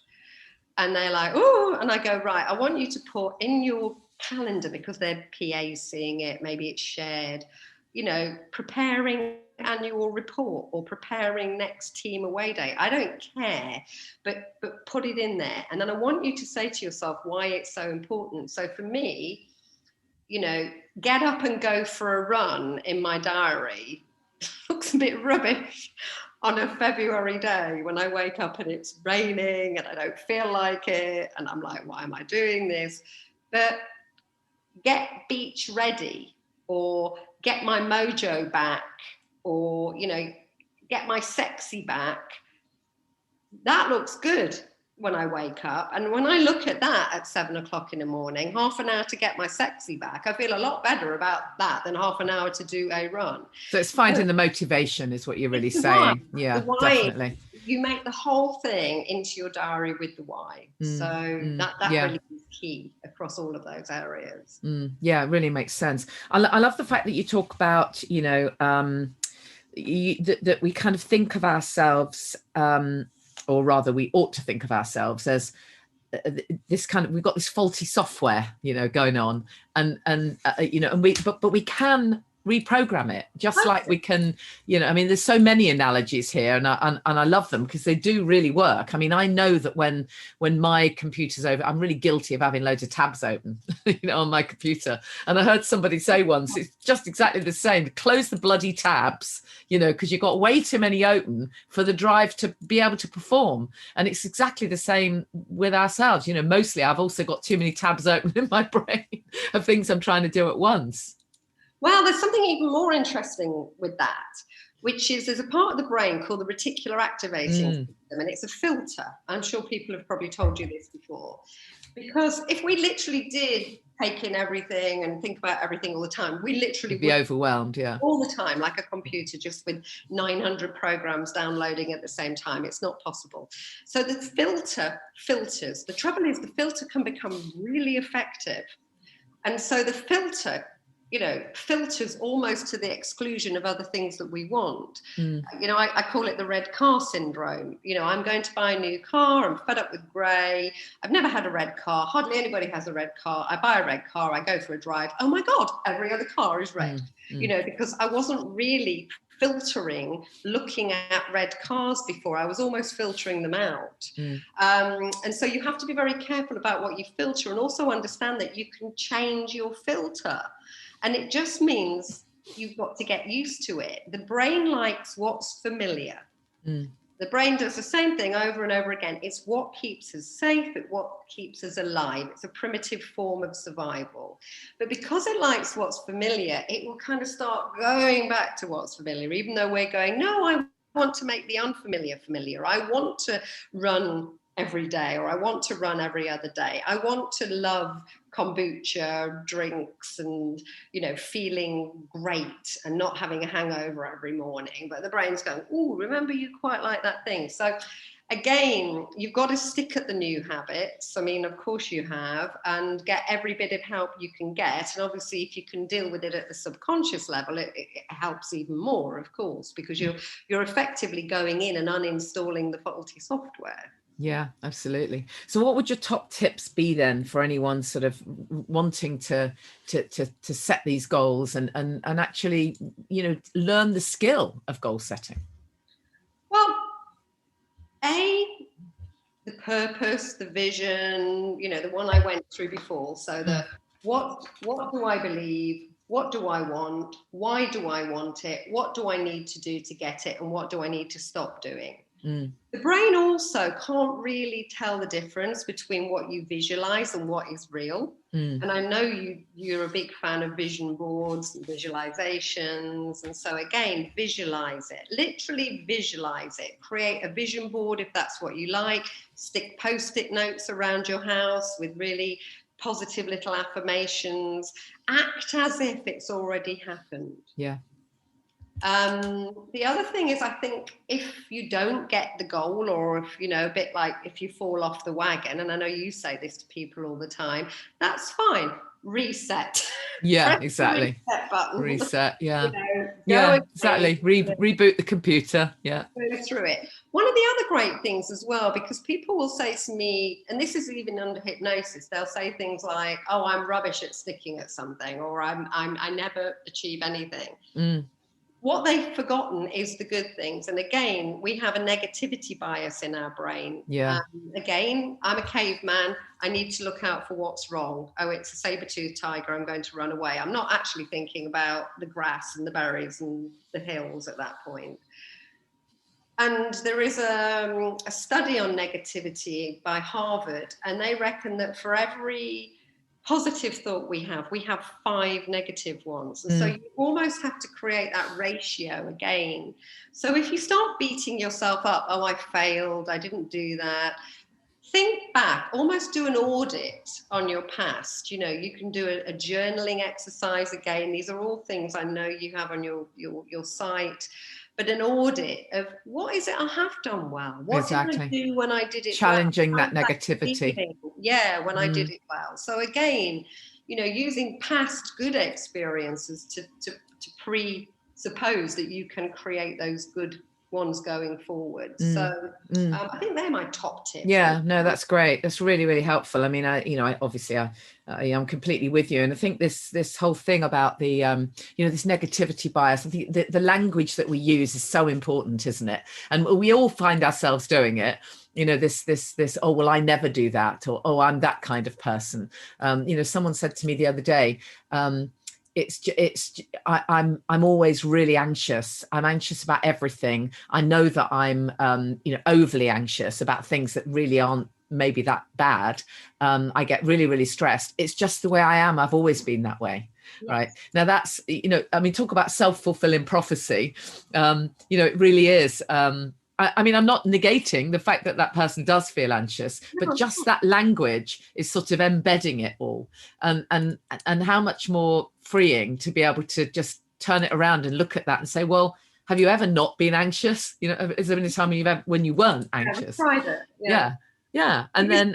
Speaker 3: And they're like, oh, and I go, right, I want you to put in your calendar, because their PA's seeing it, maybe it's shared, you know, preparing annual report or preparing next team away day. I don't care, but put it in there. And then I want you to say to yourself why it's so important. So for me, you know, get up and go for a run in my diary looks a bit rubbish on a February day when I wake up and it's raining and I don't feel like it. And I'm like, why am I doing this? But get beach ready, or get my mojo back, or, you know, get my sexy back. That looks good when I wake up. And when I look at that at 7 o'clock in the morning, half an hour to get my sexy back, I feel a lot better about that than half an hour to do a run.
Speaker 1: So it's finding the motivation is what you're really saying. Yeah, definitely.
Speaker 3: You make the whole thing into your diary with the why. That really is key across all of those areas.
Speaker 1: Yeah, it really makes sense. I love the fact that you talk about, you know, that we kind of think of ourselves, or rather we ought to think of ourselves as this kind of, we've got this faulty software, you know, going on, and you know, and but we can reprogram it, just like we can, I mean, there's so many analogies here, and I love them because they do really work. I mean, I know that when my computer's over, I'm really guilty of having loads of tabs open, on my computer. And I heard somebody say once, it's just exactly the same. Close the bloody tabs, because you've got way too many open for the drive to be able to perform. And it's exactly the same with ourselves. Mostly I've also got too many tabs open in my brain of things I'm trying to do at once.
Speaker 3: Well, there's something even more interesting with that, which is there's a part of the brain called the reticular activating system, and it's a filter. I'm sure people have probably told you this before. Because if we literally did take in everything and think about everything all the time, we literally would
Speaker 1: be overwhelmed,
Speaker 3: all the time, like a computer, just with 900 programs downloading at the same time. It's not possible. So the filters. The trouble is the filter can become really effective. And so the filter, filters almost to the exclusion of other things that we want. I call it the red car syndrome. I'm going to buy a new car. I'm fed up with grey. I've never had a red car. Hardly anybody has a red car. I buy a red car. I go for a drive. Oh my God, every other car is red. Because I wasn't really filtering, looking at red cars before. I was almost filtering them out. And so you have to be very careful about what you filter, and also understand that you can change your filter. And it just means you've got to get used to it. The brain likes what's familiar. The brain does the same thing over and over again. It's what keeps us safe. It's what keeps us alive. It's a primitive form of survival. But because it likes what's familiar, it will kind of start going back to what's familiar, even though we're going, no, I want to make the unfamiliar familiar. I want to run every day, or I want to run every other day. I want to love kombucha drinks and, feeling great and not having a hangover every morning. But the brain's going, oh, remember you quite like that thing. So again, you've got to stick at the new habits. I mean, of course you have, and get every bit of help you can get. And obviously, if you can deal with it at the subconscious level, it helps even more, of course, because you're effectively going in and uninstalling the faulty software.
Speaker 1: Yeah, absolutely. So what would your top tips be then for anyone sort of wanting to set these goals and actually, learn the skill of goal setting?
Speaker 3: Well, the purpose, the vision, the one I went through before. So the what do I believe? What do I want? Why do I want it? What do I need to do to get it? And what do I need to stop doing? The brain also can't really tell the difference between what you visualize and what is real. And I know you're a big fan of vision boards and visualizations. And so again, visualize it, literally visualize it. Create a vision board if that's what you like. Stick Post-it notes around your house with really positive little affirmations. Act as if it's already happened.
Speaker 1: Yeah.
Speaker 3: The other thing is, I think if you don't get the goal, or if, a bit like if you fall off the wagon, and I know you say this to people all the time, that's fine. Reset.
Speaker 1: Yeah, exactly.
Speaker 3: Reset button.
Speaker 1: Reset. Yeah.
Speaker 3: Go
Speaker 1: exactly. Reboot the computer. Yeah.
Speaker 3: Go through it. One of the other great things as well, because people will say to me, and this is even under hypnosis, they'll say things like, "Oh, I'm rubbish at sticking at something," or I never achieve anything." What they've forgotten is the good things. And again, we have a negativity bias in our brain.
Speaker 1: Yeah.
Speaker 3: Again, I'm a caveman. I need to look out for what's wrong. Oh, it's a saber-toothed tiger. I'm going to run away. I'm not actually thinking about the grass and the berries and the hills at that point. And there is a study on negativity by Harvard, and they reckon that for every positive thought we have 5 negative ones. And so you almost have to create that ratio again. So if you start beating yourself up, oh, I failed, I didn't do that, think back, almost do an audit on your past. You can do a journaling exercise again. These are all things I know you have on your site. But an audit of what is it I have done well? What did I do when I did it
Speaker 1: Challenging
Speaker 3: well?
Speaker 1: that negativity.
Speaker 3: Yeah, when I did it well. So again, using past good experiences to presuppose that you can create those good ones going forward. So I think they're my top tips.
Speaker 1: Yeah, no, that's great. That's really, really helpful. I mean, I'm completely with you. And I think this whole thing about the, this negativity bias, I think the language that we use is so important, isn't it? And we all find ourselves doing it. This, oh, well, I never do that, or, oh, I'm that kind of person. Someone said to me the other day, I'm always really anxious. I'm anxious about everything. I know that I'm, overly anxious about things that really aren't maybe that bad. I get really, really stressed. It's just the way I am. I've always been that way. Yes. Right. Now that's, talk about self-fulfilling prophecy. It really is. I'm not negating the fact that person does feel anxious, but just that language is sort of embedding it all, and how much more freeing to be able to just turn it around and look at that and say, well, have you ever not been anxious? Is there any time when you weren't anxious?
Speaker 3: Yeah, tried it.
Speaker 1: Yeah. And then,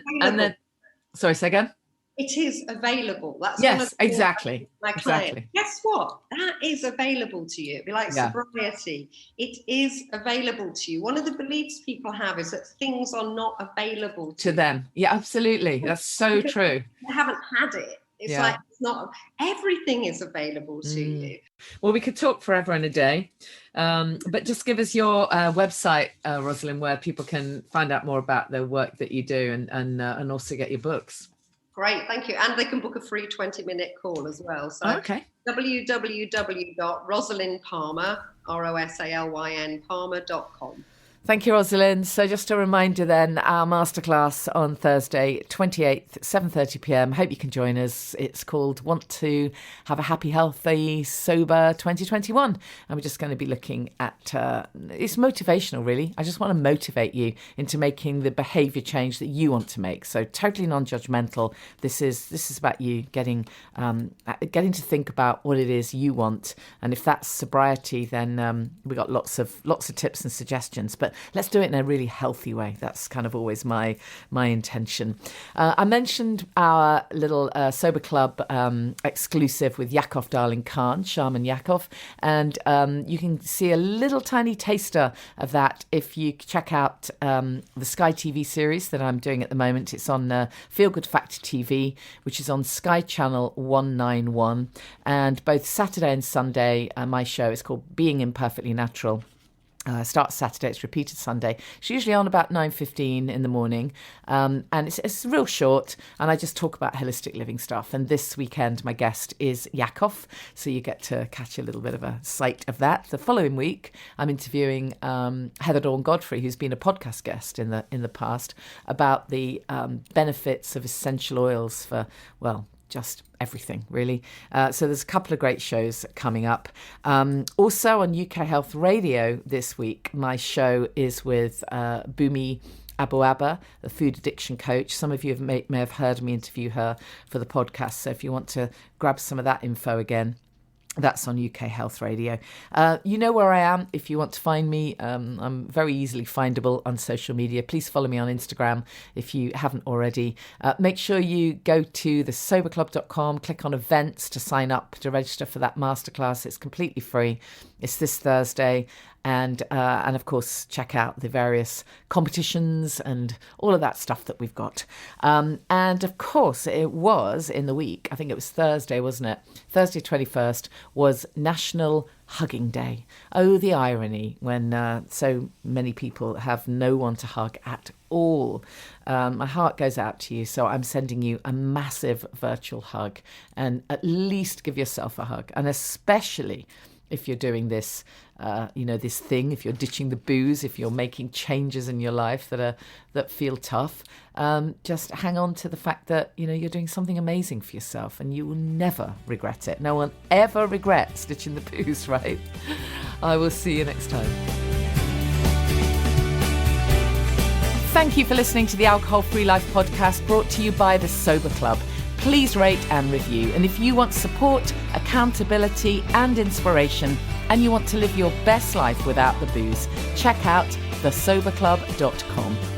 Speaker 1: sorry, say again.
Speaker 3: It is available. That's
Speaker 1: yes, exactly.
Speaker 3: My client. Exactly. Guess what? That is available to you. It'd be like sobriety. It is available to you. One of the beliefs people have is that things are not available to
Speaker 1: them. Yeah, absolutely. That's so true.
Speaker 3: You haven't had it. It's like it's not. Everything is available to you.
Speaker 1: Well, we could talk forever and a day, but just give us your website, Rosalyn, where people can find out more about the work that you do and also get your books.
Speaker 3: Great, thank you. And they can book a free 20-minute call as well. So www.rosalynpalmer, ROSALYN, Palmer.com.
Speaker 1: Thank you, Rosalyn. So just a reminder then, our masterclass on Thursday, 28th, 7:30 p.m. Hope you can join us. It's called Want to Have a Happy, Healthy, Sober 2021. And we're just going to be looking at, it's motivational, really. I just want to motivate you into making the behaviour change that you want to make. So totally non-judgmental. This is about you getting to think about what it is you want. And if that's sobriety, then we got lots of tips and suggestions. But let's do it in a really healthy way. That's kind of always my intention. I mentioned our little Sober Club exclusive with Yakov Darling Khan, Shaman Yakov, and you can see a little tiny taster of that if you check out the Sky TV series that I'm doing at the moment. It's on Feel Good Factor TV, which is on Sky Channel 191, and both Saturday and Sunday, my show is called Being Imperfectly Natural. Starts Saturday, it's repeated Sunday. It's usually on about 9:15 in the morning, and it's real short, and I just talk about holistic living stuff. And this weekend, my guest is Yakov, so you get to catch a little bit of a sight of that. The following week, I'm interviewing Heather Dawn Godfrey, who's been a podcast guest in the past, about the benefits of essential oils for, well, just everything, really. So there's a couple of great shows coming up. Also on UK Health Radio this week, my show is with Bumi Abu-Abba, the food addiction coach. Some of you may have heard me interview her for the podcast. So if you want to grab some of that info again, that's on UK Health Radio. You know where I am if you want to find me. I'm very easily findable on social media. Please follow me on Instagram if you haven't already. Make sure you go to thesoberclub.com, click on events to sign up to register for that masterclass. It's completely free. It's this Thursday. And of course, check out the various competitions and all of that stuff that we've got. And of course, it was in the week, I think it was Thursday, wasn't it? Thursday 21st was National Hugging Day. Oh, the irony when so many people have no one to hug at all. My heart goes out to you, so I'm sending you a massive virtual hug, and at least give yourself a hug, and especially if you're doing this, this thing, if you're ditching the booze, if you're making changes in your life that feel tough, just hang on to the fact that, you're doing something amazing for yourself, and you will never regret it. No one ever regrets ditching the booze, right? I will see you next time. Thank you for listening to the Alcohol Free Life podcast, brought to you by the Sober Club. Please rate and review. And if you want support, accountability and inspiration, and you want to live your best life without the booze, check out thesoberclub.com.